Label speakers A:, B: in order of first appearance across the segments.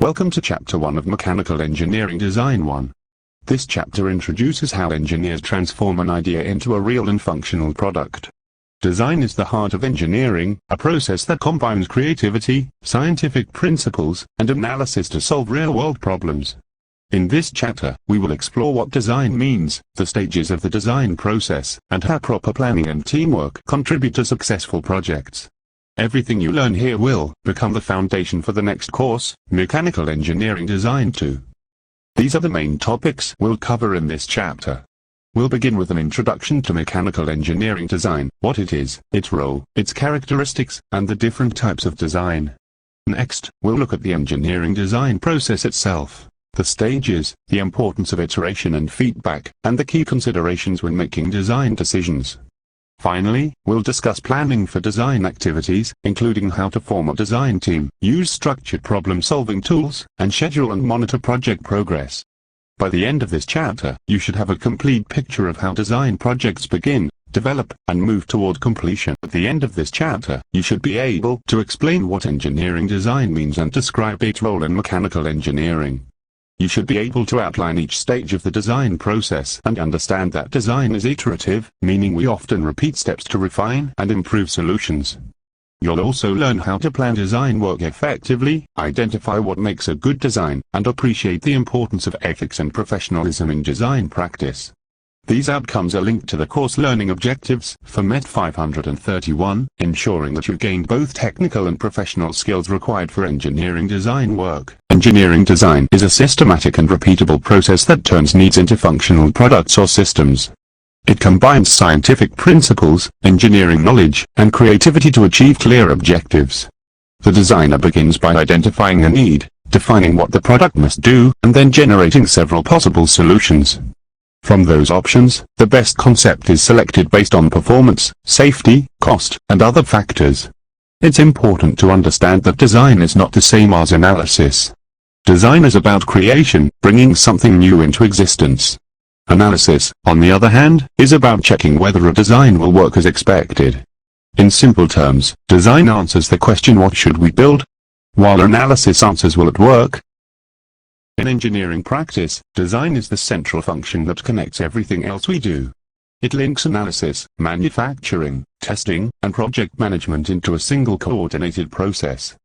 A: Welcome to Chapter 1 of Mechanical Engineering Design 1. This chapter introduces how engineers transform an idea into a real and functional product. Design is the heart of engineering, a process that combines creativity, scientific principles, and analysis to solve real-world problems. In this chapter, we will explore what design means, the stages of the design process, and how proper planning and teamwork contribute to successful projects. Everything you learn here will become the foundation for the next course, Mechanical Engineering Design 2. These are the main topics we'll cover in this chapter. We'll begin with an introduction to mechanical engineering design, what it is, its role, its characteristics, and the different types of design. Next, we'll look at the engineering design process itself, the stages, the importance of iteration and feedback, and the key considerations when making design decisions. Finally, we'll discuss planning for design activities, including how to form a design team, use structured problem-solving tools, and schedule and monitor project progress. By the end of this chapter, you should have a complete picture of how design projects begin, develop, and move toward completion. At the end of this chapter, you should be able to explain what engineering design means and describe its role in mechanical engineering. You should be able to outline each stage of the design process and understand that design is iterative, meaning we often repeat steps to refine and improve solutions. You'll also learn how to plan design work effectively, identify what makes a good design, and appreciate the importance of ethics and professionalism in design practice. These outcomes are linked to the course learning objectives for MET531, ensuring that you gain both technical and professional skills required for engineering design work. Engineering design is a systematic and repeatable process that turns needs into functional products or systems. It combines scientific principles, engineering knowledge, and creativity to achieve clear objectives. The designer begins by identifying a need, defining what the product must do, and then generating several possible solutions. From those options, the best concept is selected based on performance, safety, cost, and other factors. It's important to understand that design is not the same as analysis. Design is about creation, bringing something new into existence. Analysis, on the other hand, is about checking whether a design will work as expected. In simple terms, design answers the question what should we build, while analysis answers will it work. In engineering practice, design is the central function that connects everything else we do. It links analysis, manufacturing, testing, and project management into a single coordinated process.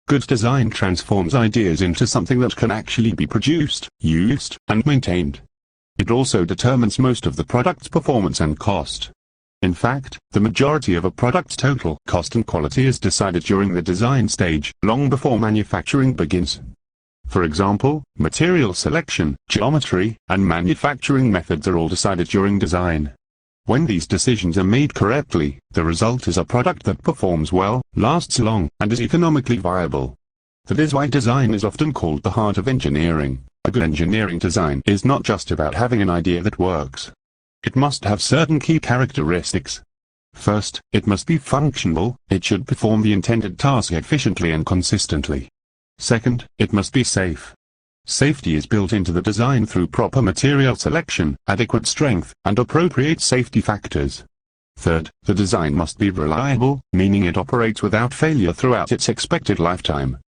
A: Good design transforms ideas into something that can actually be produced, used, and maintained. It also determines most of the product's performance and cost. In fact, the majority of a product's total cost and quality is decided during the design stage, long before manufacturing begins. For example, material selection, geometry, and manufacturing methods are all decided during design. When these decisions are made correctly, the result is a product that performs well, lasts long, and is economically viable. That is why design is often called the heart of engineering. A good engineering design is not just about having an idea that works. It must have certain key characteristics. First, it must be functional, it should perform the intended task efficiently and consistently. Second, it must be safe. Safety is built into the design through proper material selection, adequate strength, and appropriate safety factors. Third, the design must be reliable, meaning it operates without failure throughout its expected lifetime.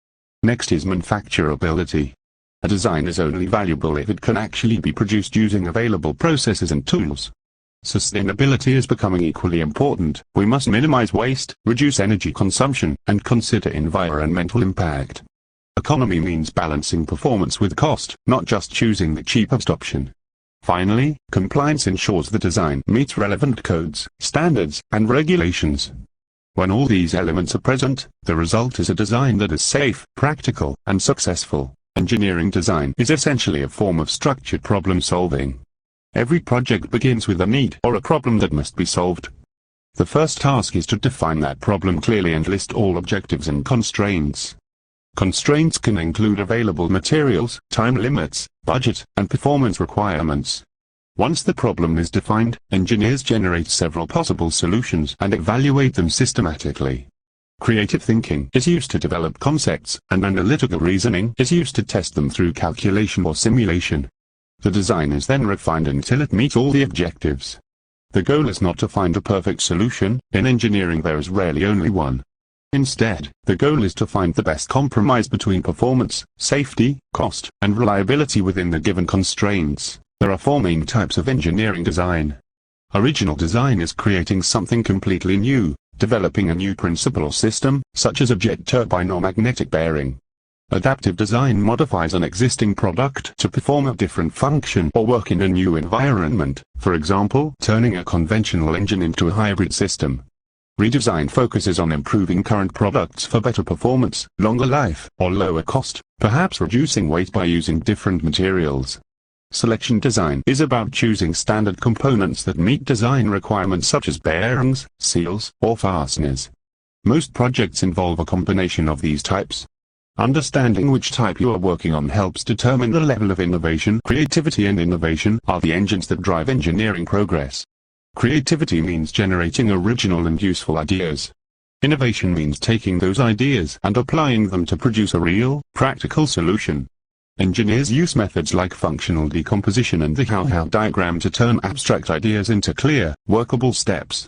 A: Next is manufacturability. A design is only valuable if it can actually be produced using available processes and tools. Sustainability is becoming equally important. We must minimize waste, reduce energy consumption, and consider environmental impact. Economy means balancing performance with cost, not just choosing the cheapest option. Finally, compliance ensures the design meets relevant codes, standards, and regulations. When all these elements are present, the result is a design that is safe, practical, and successful. Engineering design is essentially a form of structured problem solving. Every project begins with a need or a problem that must be solved. The first task is to define that problem clearly and list all objectives and constraints. Constraints can include available materials, time limits, budget, and performance requirements. Once the problem is defined, engineers generate several possible solutions and evaluate them systematically. Creative thinking is used to develop concepts, and analytical reasoning is used to test them through calculation or simulation. The design is then refined until it meets all the objectives. The goal is not to find a perfect solution. In engineering there is rarely only one. Instead, the goal is to find the best compromise between performance, safety, cost, and reliability within the given constraints. There are four main types of engineering design. Original design is creating something completely new, developing a new principle or system, such as a jet turbine or magnetic bearing. Adaptive design modifies an existing product to perform a different function or work in a new environment, for example, turning a conventional engine into a hybrid system. Redesign focuses on improving current products for better performance, longer life, or lower cost, perhaps reducing weight by using different materials. Selection design is about choosing standard components that meet design requirements such as bearings, seals, or fasteners. Most projects involve a combination of these types. Understanding which type you are working on helps determine the level of innovation. Creativity and innovation are the engines that drive engineering progress. Creativity means generating original and useful ideas. Innovation means taking those ideas and applying them to produce a real, practical solution. Engineers use methods like functional decomposition and the how-how diagram to turn abstract ideas into clear, workable steps.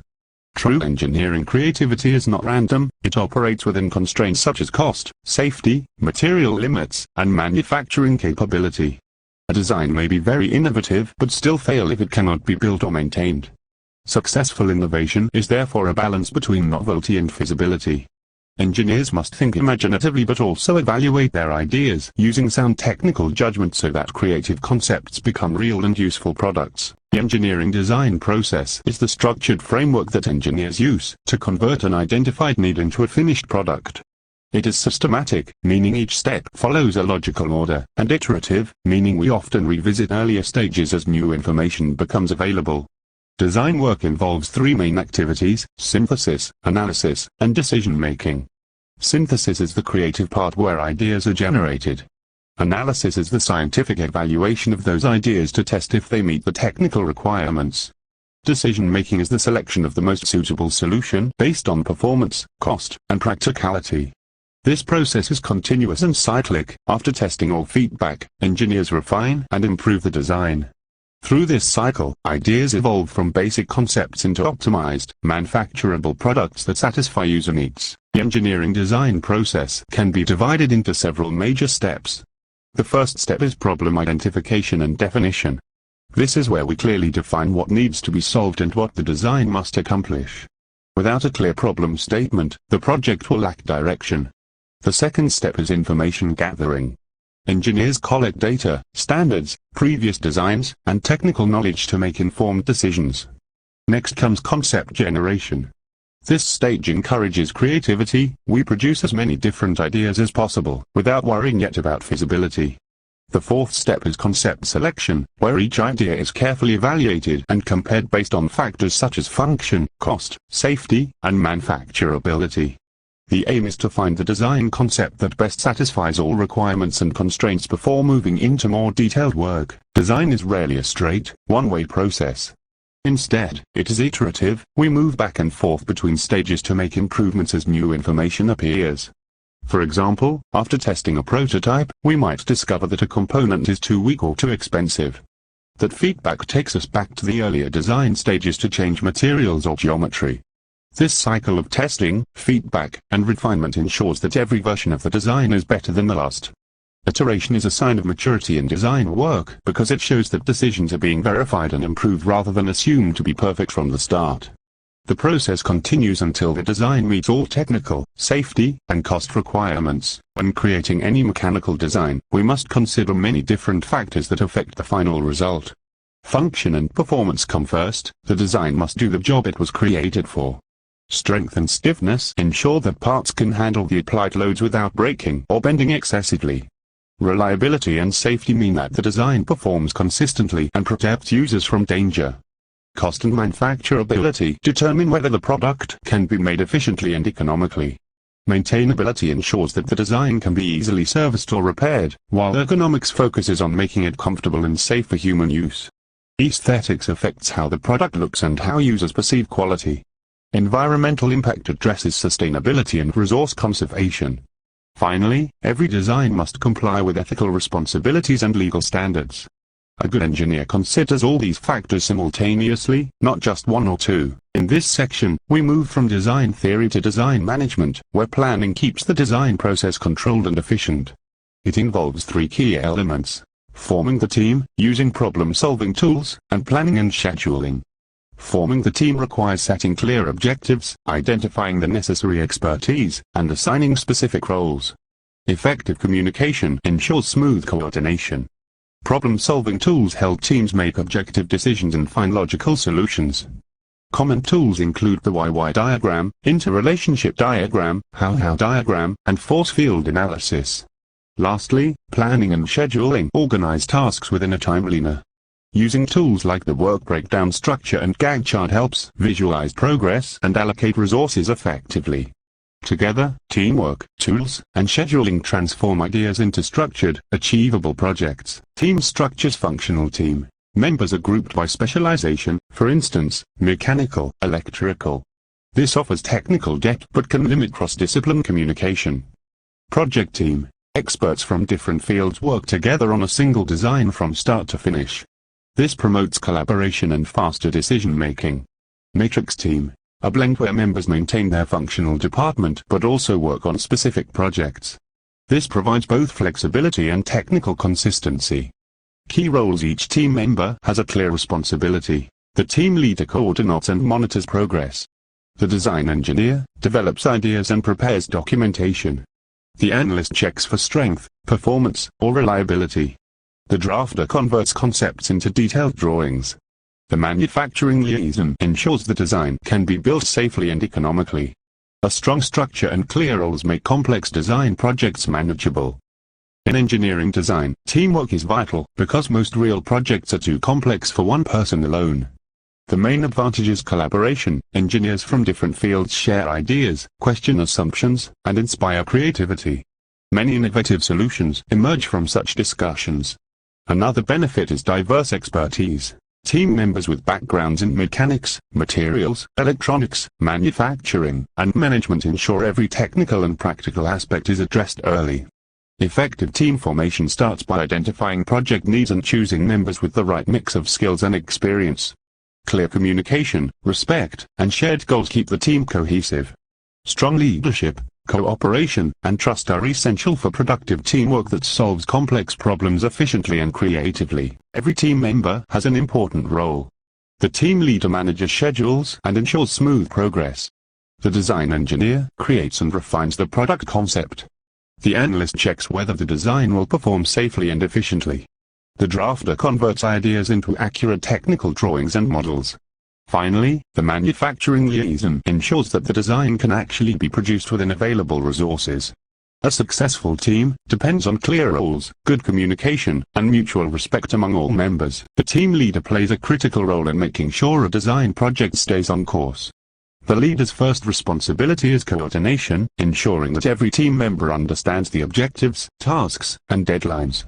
A: True engineering creativity is not random, it operates within constraints such as cost, safety, material limits, and manufacturing capability. A design may be very innovative but still fail if it cannot be built or maintained. Successful innovation is therefore a balance between novelty and feasibility. Engineers must think imaginatively but also evaluate their ideas using sound technical judgment so that creative concepts become real and useful products. The engineering design process is the structured framework that engineers use to convert an identified need into a finished product. It is systematic, meaning each step follows a logical order, and iterative, meaning we often revisit earlier stages as new information becomes available. Design work involves three main activities: synthesis, analysis, and decision-making. Synthesis is the creative part where ideas are generated. Analysis is the scientific evaluation of those ideas to test if they meet the technical requirements. Decision-making is the selection of the most suitable solution based on performance, cost, and practicality. This process is continuous and cyclic. After testing or feedback, engineers refine and improve the design. Through this cycle, ideas evolve from basic concepts into optimized, manufacturable products that satisfy user needs. The engineering design process can be divided into several major steps. The first step is problem identification and definition. This is where we clearly define what needs to be solved and what the design must accomplish. Without a clear problem statement, the project will lack direction. The second step is information gathering. Engineers collect data, standards, previous designs, and technical knowledge to make informed decisions. Next comes concept generation. This stage encourages creativity. We produce as many different ideas as possible, without worrying yet about feasibility. The fourth step is concept selection, where each idea is carefully evaluated and compared based on factors such as function, cost, safety, and manufacturability. The aim is to find the design concept that best satisfies all requirements and constraints before moving into more detailed work. Design is rarely a straight, one-way process. Instead, it is iterative. We move back and forth between stages to make improvements as new information appears. For example, after testing a prototype, we might discover that a component is too weak or too expensive. That feedback takes us back to the earlier design stages to change materials or geometry. This cycle of testing, feedback, and refinement ensures that every version of the design is better than the last. Iteration is a sign of maturity in design work because it shows that decisions are being verified and improved rather than assumed to be perfect from the start. The process continues until the design meets all technical, safety, and cost requirements. When creating any mechanical design, we must consider many different factors that affect the final result. Function and performance come first. The design must do the job it was created for. Strength and stiffness ensure that parts can handle the applied loads without breaking or bending excessively. Reliability and safety mean that the design performs consistently and protects users from danger. Cost and manufacturability determine whether the product can be made efficiently and economically. Maintainability ensures that the design can be easily serviced or repaired, while ergonomics focuses on making it comfortable and safe for human use. Aesthetics affects how the product looks and how users perceive quality. Environmental impact addresses sustainability and resource conservation. Finally, every design must comply with ethical responsibilities and legal standards. A good engineer considers all these factors simultaneously, not just one or two. In this section, we move from design theory to design management, where planning keeps the design process controlled and efficient. It involves three key elements: forming the team, using problem-solving tools, and planning and scheduling. Forming the team requires setting clear objectives, identifying the necessary expertise, and assigning specific roles. Effective communication ensures smooth coordination. Problem-solving tools help teams make objective decisions and find logical solutions. Common tools include the why-why diagram, interrelationship diagram, how-how diagram, and force field analysis. Lastly, planning and scheduling organize tasks within a timeline. Using tools like the work breakdown structure and Gantt chart helps visualize progress and allocate resources effectively. Together, teamwork, tools, and scheduling transform ideas into structured, achievable projects. Team structures functional team. Members are grouped by specialization, for instance, mechanical, electrical. This offers technical depth but can limit cross-discipline communication. Project team. Experts from different fields work together on a single design from start to finish. This promotes collaboration and faster decision-making. Matrix team. A blend where members maintain their functional department but also work on specific projects. This provides both flexibility and technical consistency. Key roles: each team member has a clear responsibility. The team leader coordinates and monitors progress. The design engineer develops ideas and prepares documentation. The analyst checks for strength, performance, or reliability. The drafter converts concepts into detailed drawings. The manufacturing liaison ensures the design can be built safely and economically. A strong structure and clear roles make complex design projects manageable. In engineering design, teamwork is vital, because most real projects are too complex for one person alone. The main advantage is collaboration. Engineers from different fields share ideas, question assumptions, and inspire creativity. Many innovative solutions emerge from such discussions. Another benefit is diverse expertise. Team members with backgrounds in mechanics, materials, electronics, manufacturing, and management ensure every technical and practical aspect is addressed early. Effective team formation starts by identifying project needs and choosing members with the right mix of skills and experience. Clear communication, respect, and shared goals keep the team cohesive. Strong leadership, cooperation, and trust are essential for productive teamwork that solves complex problems efficiently and creatively. Every team member has an important role. The team leader manages schedules and ensures smooth progress. The design engineer creates and refines the product concept. The analyst checks whether the design will perform safely and efficiently. The drafter converts ideas into accurate technical drawings and models. Finally, the manufacturing liaison ensures that the design can actually be produced within available resources. A successful team depends on clear roles, good communication, and mutual respect among all members. The team leader plays a critical role in making sure a design project stays on course. The leader's first responsibility is coordination, ensuring that every team member understands the objectives, tasks, and deadlines.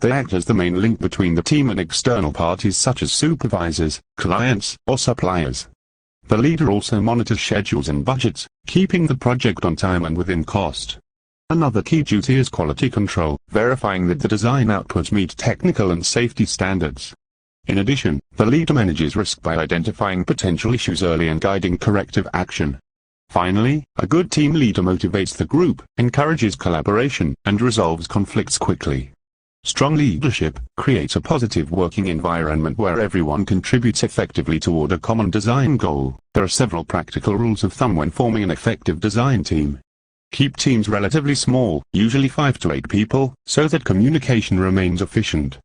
A: They act as the main link between the team and external parties such as supervisors, clients, or suppliers. The leader also monitors schedules and budgets, keeping the project on time and within cost. Another key duty is quality control, verifying that the design outputs meet technical and safety standards. In addition, the leader manages risk by identifying potential issues early and guiding corrective action. Finally, a good team leader motivates the group, encourages collaboration, and resolves conflicts quickly. Strong leadership creates a positive working environment where everyone contributes effectively toward a common design goal. There are several practical rules of thumb when forming an effective design team. Keep teams relatively small, usually 5 to 8 people, so that communication remains efficient.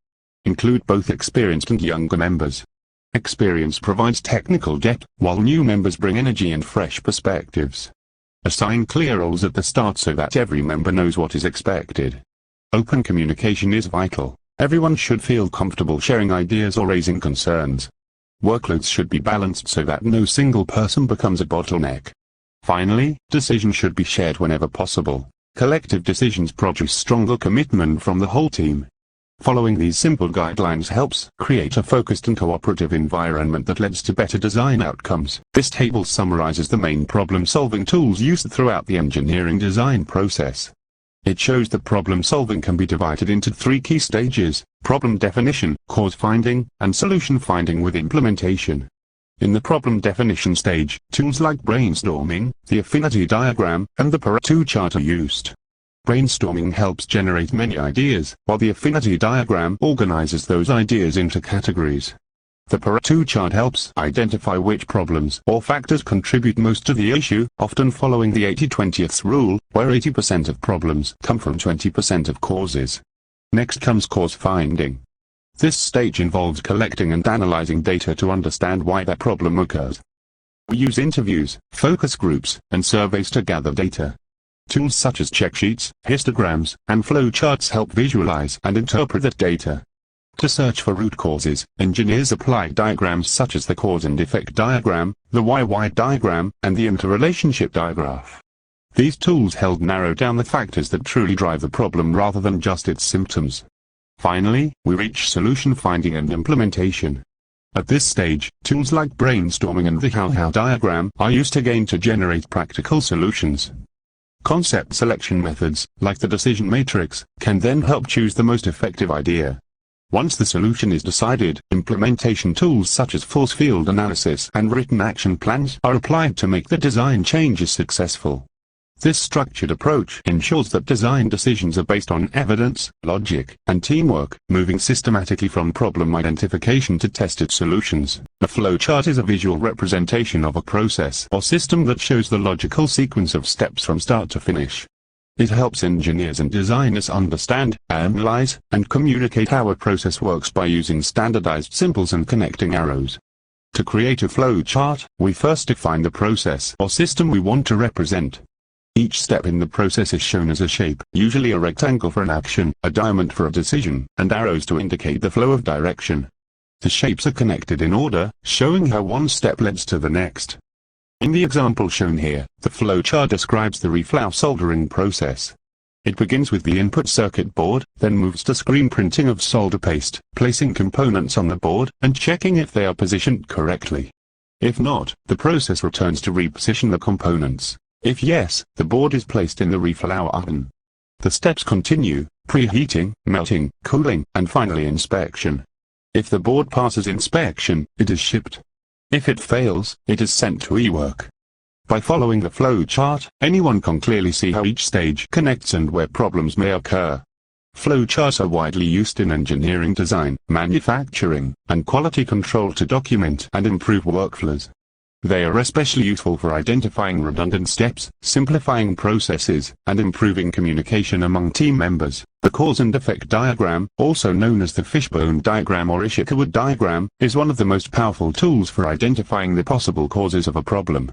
A: Include both experienced and younger members. Experience provides technical depth, while new members bring energy and fresh perspectives. Assign clear roles at the start so that every member knows what is expected. Open communication is vital. Everyone should feel comfortable sharing ideas or raising concerns. Workloads should be balanced so that no single person becomes a bottleneck. Finally, decisions should be shared whenever possible. Collective decisions produce stronger commitment from the whole team. Following these simple guidelines helps create a focused and cooperative environment that leads to better design outcomes. This table summarizes the main problem-solving tools used throughout the engineering design process. It shows that problem solving can be divided into three key stages: problem definition, cause finding, and solution finding with implementation. In the problem definition stage, tools like brainstorming, the affinity diagram, and the Pareto chart are used. Brainstorming helps generate many ideas, while the affinity diagram organizes those ideas into categories. The Pareto chart helps identify which problems or factors contribute most to the issue, often following the 80-20 rule, where 80% of problems come from 20% of causes. Next comes cause finding. This stage involves collecting and analyzing data to understand why that problem occurs. We use interviews, focus groups, and surveys to gather data. Tools such as check sheets, histograms, and flowcharts help visualize and interpret that data. To search for root causes, engineers apply diagrams such as the cause and effect diagram, the why diagram, and the interrelationship digraph. These tools help narrow down the factors that truly drive the problem rather than just its symptoms. Finally, we reach solution finding and implementation. At this stage, tools like brainstorming and the how diagram are used again to generate practical solutions. Concept selection methods, like the decision matrix, can then help choose the most effective idea. Once the solution is decided, implementation tools such as force field analysis and written action plans are applied to make the design changes successful. This structured approach ensures that design decisions are based on evidence, logic, and teamwork, moving systematically from problem identification to tested solutions. A flowchart is a visual representation of a process or system that shows the logical sequence of steps from start to finish. It helps engineers and designers understand, analyze, and communicate how a process works by using standardized symbols and connecting arrows. To create a flowchart, we first define the process or system we want to represent. Each step in the process is shown as a shape, usually a rectangle for an action, a diamond for a decision, and arrows to indicate the flow of direction. The shapes are connected in order, showing how one step leads to the next. In the example shown here, the flowchart describes the reflow soldering process. It begins with the input circuit board, then moves to screen printing of solder paste, placing components on the board, and checking if they are positioned correctly. If not, the process returns to reposition the components. If yes, the board is placed in the reflow oven. The steps continue: preheating, melting, cooling, and finally inspection. If the board passes inspection, it is shipped. If it fails, it is sent to e-work. By following the flow chart, anyone can clearly see how each stage connects and where problems may occur. Flowcharts are widely used in engineering design, manufacturing, and quality control to document and improve workflows. They are especially useful for identifying redundant steps, simplifying processes, and improving communication among team members. The cause and effect diagram, also known as the fishbone diagram or Ishikawa diagram, is one of the most powerful tools for identifying the possible causes of a problem.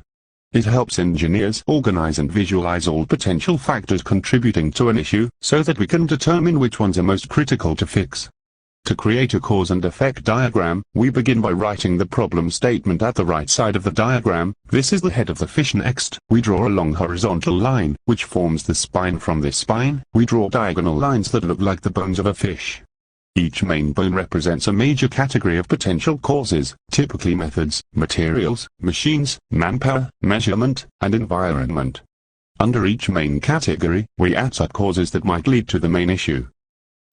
A: It helps engineers organize and visualize all potential factors contributing to an issue, so that we can determine which ones are most critical to fix. To create a cause and effect diagram, we begin by writing the problem statement at the right side of the diagram. This is the head of the fish. Next, we draw a long horizontal line, which forms the spine. From this spine, we draw diagonal lines that look like the bones of a fish. Each main bone represents a major category of potential causes, typically methods, materials, machines, manpower, measurement, and environment. Under each main category, we add sub-causes that might lead to the main issue.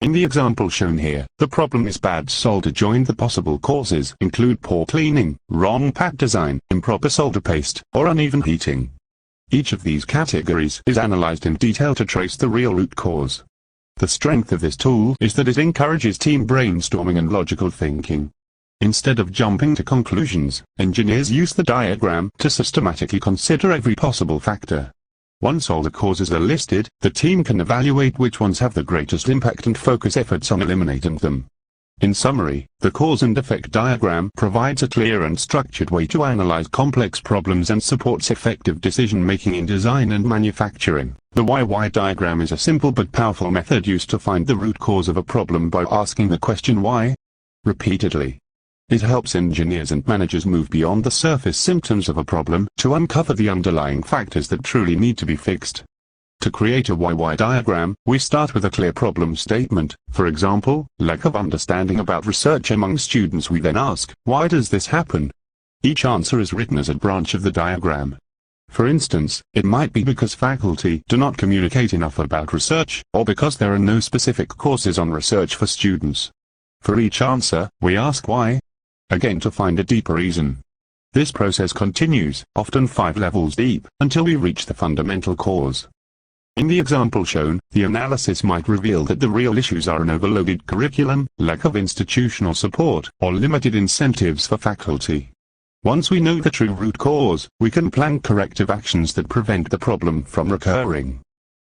A: In the example shown here, the problem is bad solder joint. The possible causes include poor cleaning, wrong pad design, improper solder paste, or uneven heating. Each of these categories is analyzed in detail to trace the real root cause. The strength of this tool is that it encourages team brainstorming and logical thinking. Instead of jumping to conclusions, engineers use the diagram to systematically consider every possible factor. Once all the causes are listed, the team can evaluate which ones have the greatest impact and focus efforts on eliminating them. In summary, the cause and effect diagram provides a clear and structured way to analyze complex problems and supports effective decision-making in design and manufacturing. The why diagram is a simple but powerful method used to find the root cause of a problem by asking the question why repeatedly. It helps engineers and managers move beyond the surface symptoms of a problem to uncover the underlying factors that truly need to be fixed. To create a why diagram, we start with a clear problem statement, for example, lack of understanding about research among students. We then ask, why does this happen? Each answer is written as a branch of the diagram. For instance, it might be because faculty do not communicate enough about research, or because there are no specific courses on research for students. For each answer, we ask why, again to find a deeper reason. This process continues, often 5 levels deep, until we reach the fundamental cause. In the example shown, the analysis might reveal that the real issues are an overloaded curriculum, lack of institutional support, or limited incentives for faculty. Once we know the true root cause, we can plan corrective actions that prevent the problem from recurring.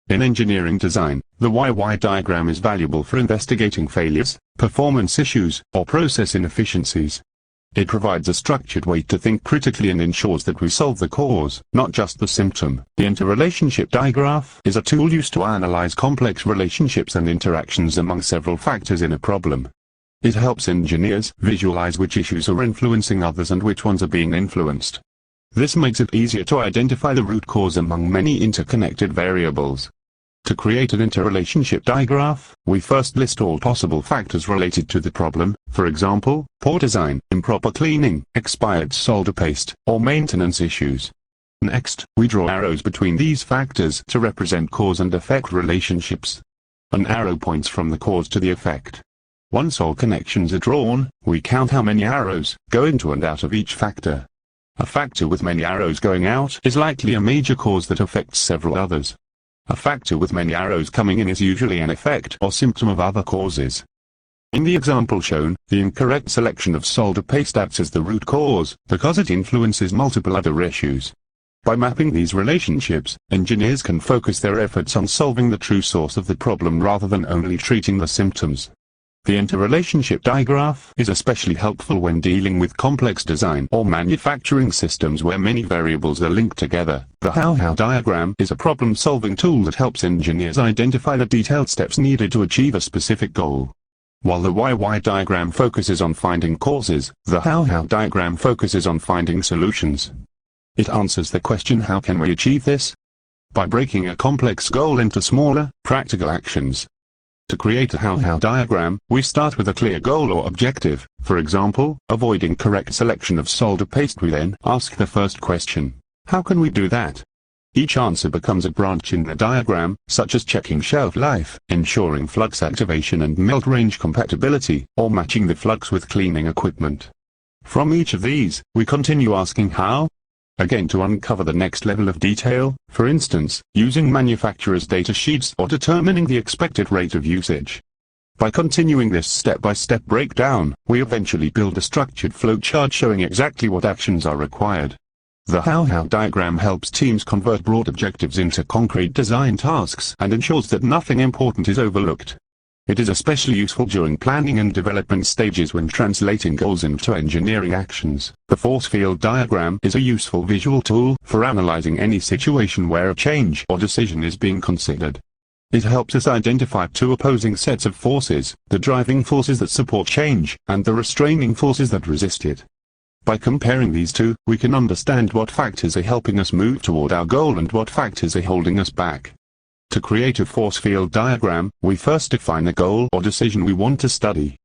A: In engineering design, the why diagram is valuable for investigating failures, performance issues, or process inefficiencies. It provides a structured way to think critically and ensures that we solve the cause, not just the symptom. The interrelationship diagram is a tool used to analyze complex relationships and interactions among several factors in a problem. It helps engineers visualize which issues are influencing others and which ones are being influenced. This makes it easier to identify the root cause among many interconnected variables. To create an interrelationship diagram, we first list all possible factors related to the problem, for example, poor design, improper cleaning, expired solder paste, or maintenance issues. Next, we draw arrows between these factors to represent cause and effect relationships. An arrow points from the cause to the effect. Once all connections are drawn, we count how many arrows go into and out of each factor. A factor with many arrows going out is likely a major cause that affects several others. A factor with many arrows coming in is usually an effect or symptom of other causes. In the example shown, the incorrect selection of solder paste acts as the root cause, because it influences multiple other issues. By mapping these relationships, engineers can focus their efforts on solving the true source of the problem rather than only treating the symptoms. The interrelationship diagram is especially helpful when dealing with complex design or manufacturing systems where many variables are linked together. The how diagram is a problem-solving tool that helps engineers identify the detailed steps needed to achieve a specific goal. While the why diagram focuses on finding causes, the how diagram focuses on finding solutions. It answers the question, how can we achieve this? By breaking a complex goal into smaller, practical actions. To create a how diagram, we start with a clear goal or objective, for example, avoiding correct selection of solder paste. We then ask the first question, how can we do that? Each answer becomes a branch in the diagram, such as checking shelf life, ensuring flux activation and melt range compatibility, or matching the flux with cleaning equipment. From each of these, we continue asking how, again to uncover the next level of detail, for instance, using manufacturers' data sheets or determining the expected rate of usage. By continuing this step-by-step breakdown, we eventually build a structured flowchart showing exactly what actions are required. The how diagram helps teams convert broad objectives into concrete design tasks and ensures that nothing important is overlooked. It is especially useful during planning and development stages when translating goals into engineering actions. The force field diagram is a useful visual tool for analyzing any situation where a change or decision is being considered. It helps us identify two opposing sets of forces, the driving forces that support change, and the restraining forces that resist it. By comparing these two, we can understand what factors are helping us move toward our goal and what factors are holding us back. To create a force field diagram, we first define the goal or decision we want to study.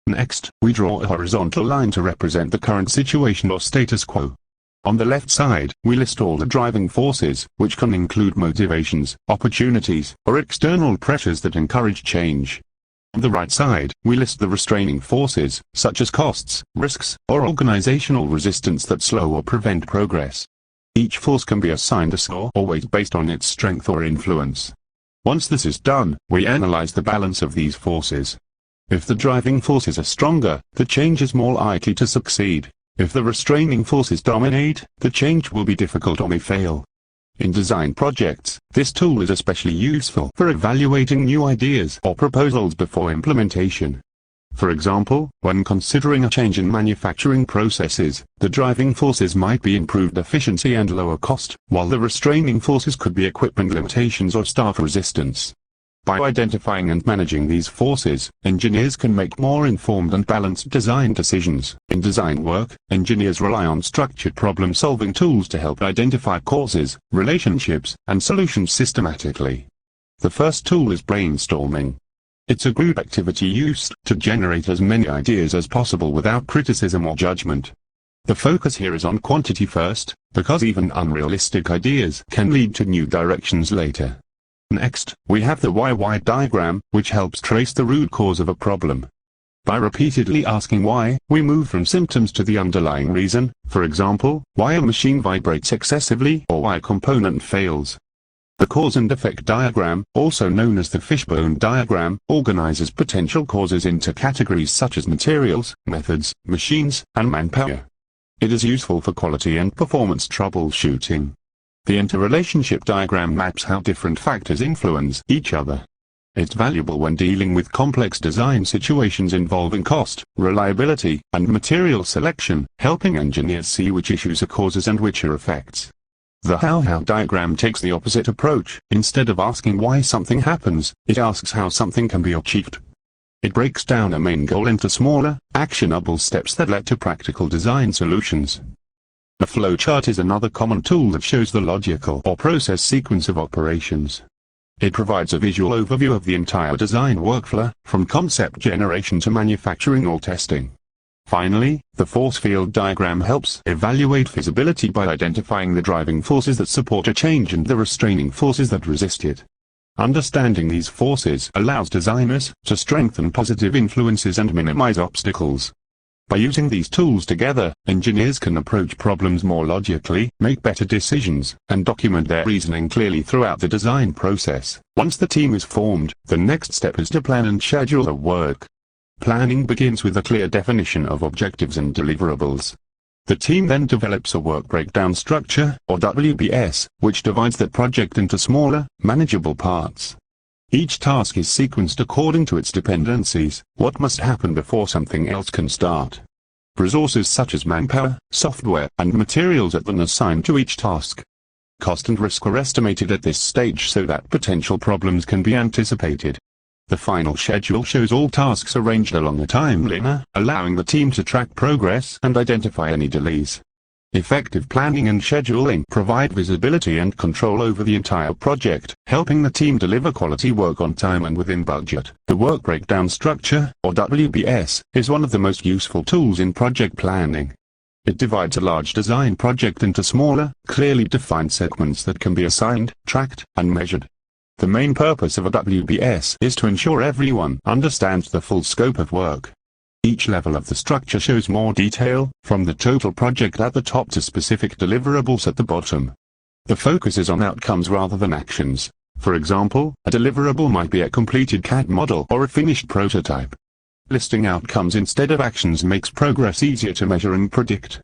A: Next, we draw a horizontal line to represent the current situation or status quo. On the left side, we list all the driving forces, which can include motivations, opportunities, or external pressures that encourage change. On the right side, we list the restraining forces, such as costs, risks, or organizational resistance that slow or prevent progress. Each force can be assigned a score or weight based on its strength or influence. Once this is done, we analyze the balance of these forces. If the driving forces are stronger, the change is more likely to succeed. If the restraining forces dominate, the change will be difficult or may fail. In design projects, this tool is especially useful for evaluating new ideas or proposals before implementation. For example, when considering a change in manufacturing processes, the driving forces might be improved efficiency and lower cost, while the restraining forces could be equipment limitations or staff resistance. By identifying and managing these forces, engineers can make more informed and balanced design decisions. In design work, engineers rely on structured problem-solving tools to help identify causes, relationships, and solutions systematically. The first tool is brainstorming. It's a group activity used to generate as many ideas as possible without criticism or judgment. The focus here is on quantity first, because even unrealistic ideas can lead to new directions later. Next, we have the why diagram, which helps trace the root cause of a problem. By repeatedly asking why, we move from symptoms to the underlying reason, for example, why a machine vibrates excessively or why a component fails. The cause and effect diagram, also known as the fishbone diagram, organizes potential causes into categories such as materials, methods, machines, and manpower. It is useful for quality and performance troubleshooting. The interrelationship diagram maps how different factors influence each other. It's valuable when dealing with complex design situations involving cost, reliability, and material selection, helping engineers see which issues are causes and which are effects. The how diagram takes the opposite approach. Instead of asking why something happens, it asks how something can be achieved. It breaks down a main goal into smaller, actionable steps that lead to practical design solutions. A flowchart is another common tool that shows the logical or process sequence of operations. It provides a visual overview of the entire design workflow, from concept generation to manufacturing or testing. Finally, the force field diagram helps evaluate feasibility by identifying the driving forces that support a change and the restraining forces that resist it. Understanding these forces allows designers to strengthen positive influences and minimize obstacles. By using these tools together, engineers can approach problems more logically, make better decisions, and document their reasoning clearly throughout the design process. Once the team is formed, the next step is to plan and schedule the work. Planning begins with a clear definition of objectives and deliverables. The team then develops a work breakdown structure, or WBS, which divides the project into smaller, manageable parts. Each task is sequenced according to its dependencies, what must happen before something else can start. Resources such as manpower, software, and materials are then assigned to each task. Cost and risk are estimated at this stage so that potential problems can be anticipated. The final schedule shows all tasks arranged along a timeline, allowing the team to track progress and identify any delays. Effective planning and scheduling provide visibility and control over the entire project, helping the team deliver quality work on time and within budget. The work breakdown structure, or WBS, is one of the most useful tools in project planning. It divides a large design project into smaller, clearly defined segments that can be assigned, tracked, and measured. The main purpose of a WBS is to ensure everyone understands the full scope of work. Each level of the structure shows more detail, from the total project at the top to specific deliverables at the bottom. The focus is on outcomes rather than actions. For example, a deliverable might be a completed CAD model or a finished prototype. Listing outcomes instead of actions makes progress easier to measure and predict.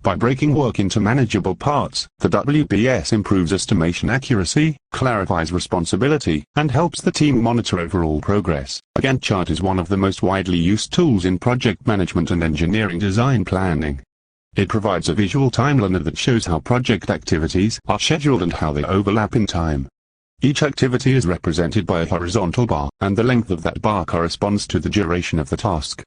A: By breaking work into manageable parts, the WBS improves estimation accuracy, clarifies responsibility, and helps the team monitor overall progress. A Gantt chart is one of the most widely used tools in project management and engineering design planning. It provides a visual timeline that shows how project activities are scheduled and how they overlap in time. Each activity is represented by a horizontal bar, and the length of that bar corresponds to the duration of the task.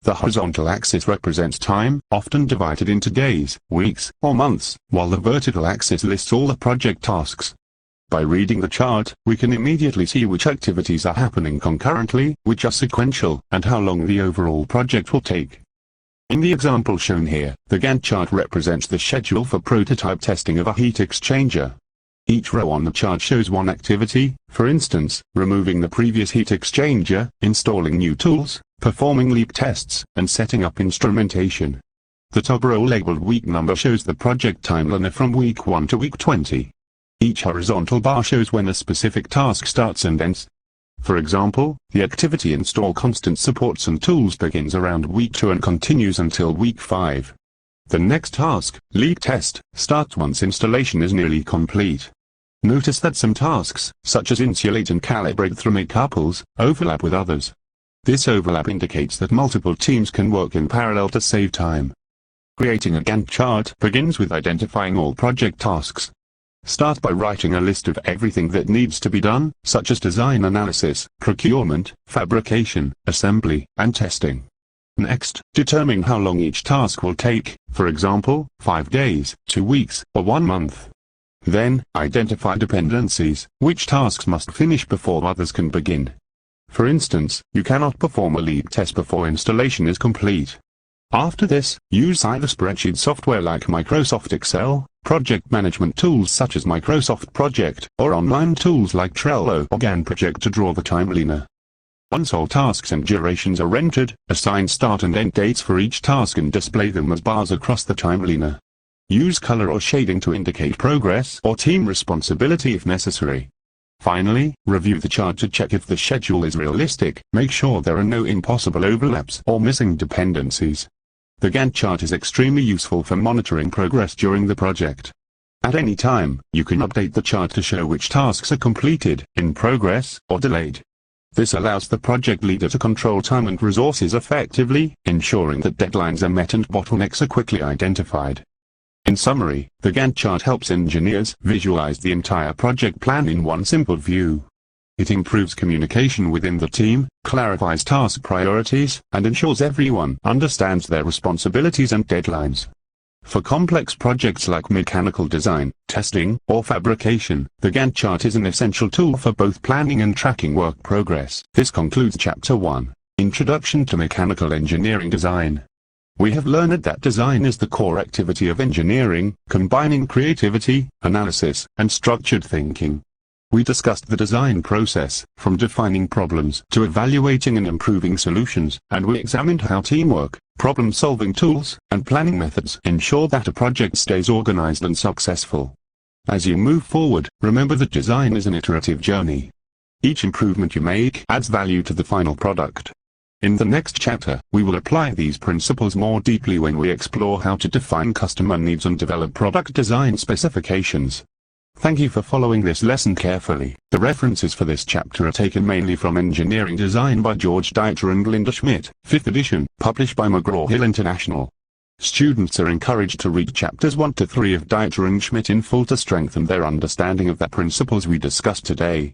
A: The horizontal axis represents time, often divided into days, weeks, or months, while the vertical axis lists all the project tasks. By reading the chart, we can immediately see which activities are happening concurrently, which are sequential, and how long the overall project will take. In the example shown here, the Gantt chart represents the schedule for prototype testing of a heat exchanger. Each row on the chart shows one activity, for instance, removing the previous heat exchanger, installing new tools, performing leak tests, and setting up instrumentation. The top row labeled week number shows the project timeline from week 1 to week 20. Each horizontal bar shows when a specific task starts and ends. For example, the activity install constant supports and tools begins around week 2 and continues until week 5. The next task, leak test, starts once installation is nearly complete. Notice that some tasks, such as insulate and calibrate thermocouples, overlap with others. This overlap indicates that multiple teams can work in parallel to save time. Creating a Gantt chart begins with identifying all project tasks. Start by writing a list of everything that needs to be done, such as design analysis, procurement, fabrication, assembly, and testing. Next, determine how long each task will take, for example, 5 days, 2 weeks, or 1 month. Then, identify dependencies, which tasks must finish before others can begin. For instance, you cannot perform a leak test before installation is complete. After this, use either spreadsheet software like Microsoft Excel, project management tools such as Microsoft Project, or online tools like Trello or Gantt Project to draw the timeline. Once all tasks and durations are entered, assign start and end dates for each task and display them as bars across the timeline. Use color or shading to indicate progress or team responsibility if necessary. Finally, review the chart to check if the schedule is realistic. Make sure there are no impossible overlaps or missing dependencies. The Gantt chart is extremely useful for monitoring progress during the project. At any time, you can update the chart to show which tasks are completed, in progress, or delayed. This allows the project leader to control time and resources effectively, ensuring that deadlines are met and bottlenecks are quickly identified. In summary, the Gantt chart helps engineers visualize the entire project plan in one simple view. It improves communication within the team, clarifies task priorities, and ensures everyone understands their responsibilities and deadlines. For complex projects like mechanical design, testing, or fabrication, the Gantt chart is an essential tool for both planning and tracking work progress. This concludes Chapter 1, Introduction to Mechanical Engineering Design. We have learned that design is the core activity of engineering, combining creativity, analysis, and structured thinking. We discussed the design process, from defining problems to evaluating and improving solutions, and we examined how teamwork, problem-solving tools, and planning methods ensure that a project stays organized and successful. As you move forward, remember that design is an iterative journey. Each improvement you make adds value to the final product. In the next chapter, we will apply these principles more deeply when we explore how to define customer needs and develop product design specifications. Thank you for following this lesson carefully. The references for this chapter are taken mainly from Engineering Design by George Dieter and Linda Schmidt, 5th edition, published by McGraw-Hill International. Students are encouraged to read chapters 1 to 3 of Dieter and Schmidt in full to strengthen their understanding of the principles we discussed today.